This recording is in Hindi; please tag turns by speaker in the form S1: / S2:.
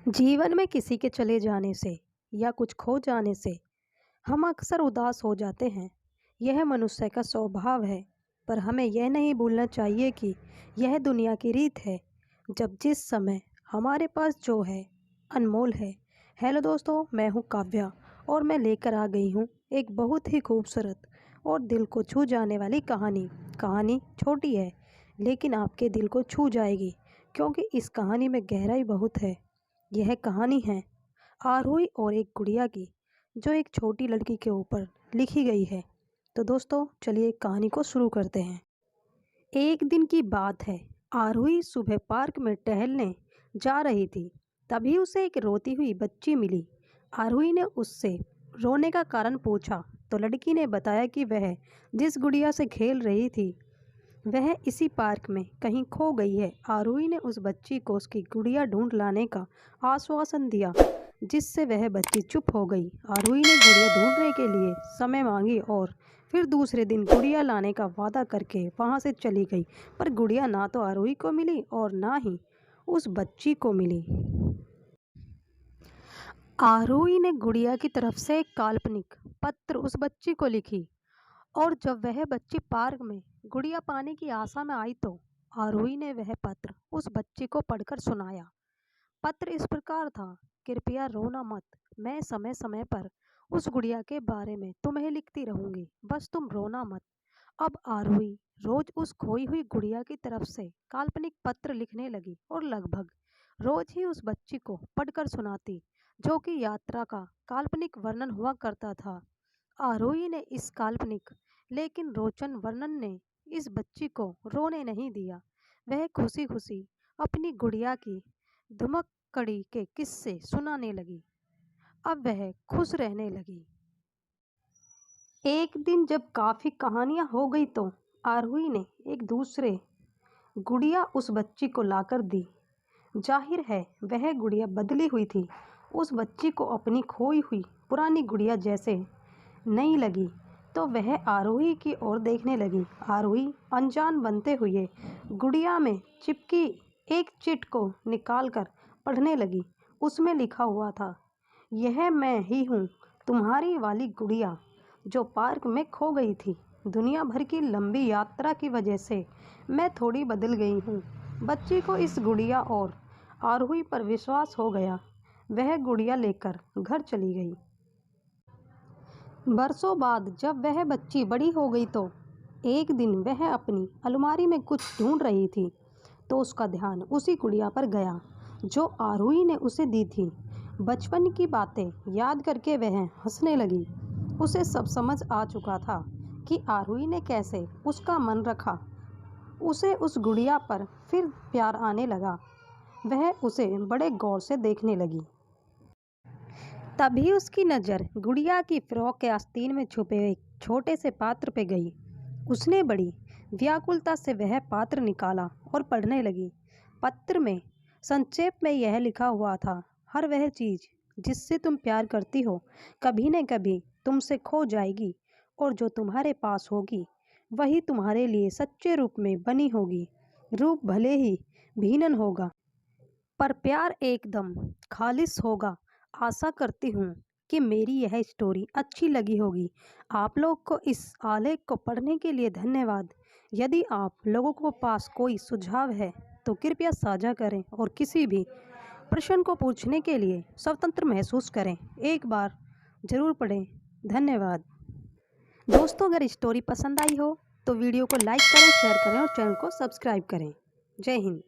S1: जीवन में किसी के चले जाने से या कुछ खो जाने से हम अक्सर उदास हो जाते हैं। यह मनुष्य का स्वभाव है, पर हमें यह नहीं भूलना चाहिए कि यह दुनिया की रीत है। जब जिस समय हमारे पास जो है अनमोल है। हेलो दोस्तों, मैं हूँ काव्या और मैं लेकर आ गई हूँ एक बहुत ही खूबसूरत और दिल को छू जाने वाली कहानी। कहानी छोटी है लेकिन आपके दिल को छू जाएगी, क्योंकि इस कहानी में गहराई बहुत है। यह कहानी है आरोही और एक गुड़िया की, जो एक छोटी लड़की के ऊपर लिखी गई है। तो दोस्तों चलिए कहानी को शुरू करते हैं। एक दिन की बात है। आरोही सुबह पार्क में टहलने जा रही थी। तभी उसे एक रोती हुई बच्ची मिली। आरोही ने उससे रोने का कारण पूछा तो लड़की ने बताया कि वह जिस गुड़िया से खेल रही थी वह इसी पार्क में कहीं खो गई है। आरोही ने उस बच्ची को उसकी गुड़िया ढूंढ लाने का आश्वासन दिया, जिससे वह बच्ची चुप हो गई। आरोही ने गुड़िया ढूंढने के लिए समय मांगी और फिर दूसरे दिन गुड़िया लाने का वादा करके वहां से चली गई। पर गुड़िया ना तो आरोही को मिली और ना ही उस बच्ची को मिली। आरोही ने गुड़िया की तरफ से एक काल्पनिक पत्र उस बच्ची को लिखी, और जब वह बच्ची पार्क में गुड़िया पाने की आशा में आई तो आरोही ने वह पत्र उस बच्ची को पढ़कर सुनाया। पत्र इस प्रकार था: कृपया रोना मत, मैं समय समय पर उस गुड़िया के बारे में तुम्हें लिखती रहूंगी, बस तुम रोना मत। अब आरोही रोज उस खोई हुई गुड़िया की तरफ से काल्पनिक पत्र लिखने लगी और लगभग रोज ही उस बच्ची को पढ़कर सुनाती, जो कि यात्रा का काल्पनिक वर्णन हुआ करता था। आरोही ने इस काल्पनिक लेकिन रोचन वर्णन ने इस बच्ची को रोने नहीं दिया। वह खुशी खुशी अपनी गुड़िया की धुमक्कड़ी के किस्से सुनाने लगी। अब वह खुश रहने लगी। एक दिन जब काफी कहानियां हो गई तो आरोही ने एक दूसरे गुड़िया उस बच्ची को लाकर दी। जाहिर है वह गुड़िया बदली हुई थी। उस बच्ची को अपनी खोई हुई पुरानी गुड़िया जैसे नहीं लगी तो वह आरोही की ओर देखने लगी। आरोही अनजान बनते हुए गुड़िया में चिपकी एक चिट को निकालकर पढ़ने लगी। उसमें लिखा हुआ था: यह मैं ही हूँ, तुम्हारी वाली गुड़िया जो पार्क में खो गई थी। दुनिया भर की लंबी यात्रा की वजह से मैं थोड़ी बदल गई हूँ। बच्ची को इस गुड़िया और आरोही पर विश्वास हो गया। वह गुड़िया लेकर घर चली गई। बरसों बाद जब वह बच्ची बड़ी हो गई तो एक दिन वह अपनी अलमारी में कुछ ढूंढ रही थी तो उसका ध्यान उसी गुड़िया पर गया जो आरोही ने उसे दी थी। बचपन की बातें याद करके वह हंसने लगी। उसे सब समझ आ चुका था कि आरोही ने कैसे उसका मन रखा। उसे उस गुड़िया पर फिर प्यार आने लगा। वह उसे बड़े गौर से देखने लगी। तभी उसकी नज़र गुड़िया की फ्रॉक के आस्तीन में छुपे एक छोटे से पात्र पे गई। उसने बड़ी व्याकुलता से वह पात्र निकाला और पढ़ने लगी। पत्र में संक्षेप में यह लिखा हुआ था: हर वह चीज़ जिससे तुम प्यार करती हो कभी न कभी तुमसे खो जाएगी, और जो तुम्हारे पास होगी वही तुम्हारे लिए सच्चे रूप में बनी होगी। रूप भले ही भिन्न होगा, पर प्यार एकदम खालिस होगा। आशा करती हूँ कि मेरी यह स्टोरी अच्छी लगी होगी। आप लोग को इस आलेख को पढ़ने के लिए धन्यवाद। यदि आप लोगों को पास कोई सुझाव है तो कृपया साझा करें और किसी भी प्रश्न को पूछने के लिए स्वतंत्र महसूस करें। एक बार ज़रूर पढ़ें। धन्यवाद। दोस्तों, अगर स्टोरी पसंद आई हो तो वीडियो को लाइक करें, शेयर करें और चैनल को सब्सक्राइब करें। जय हिंद।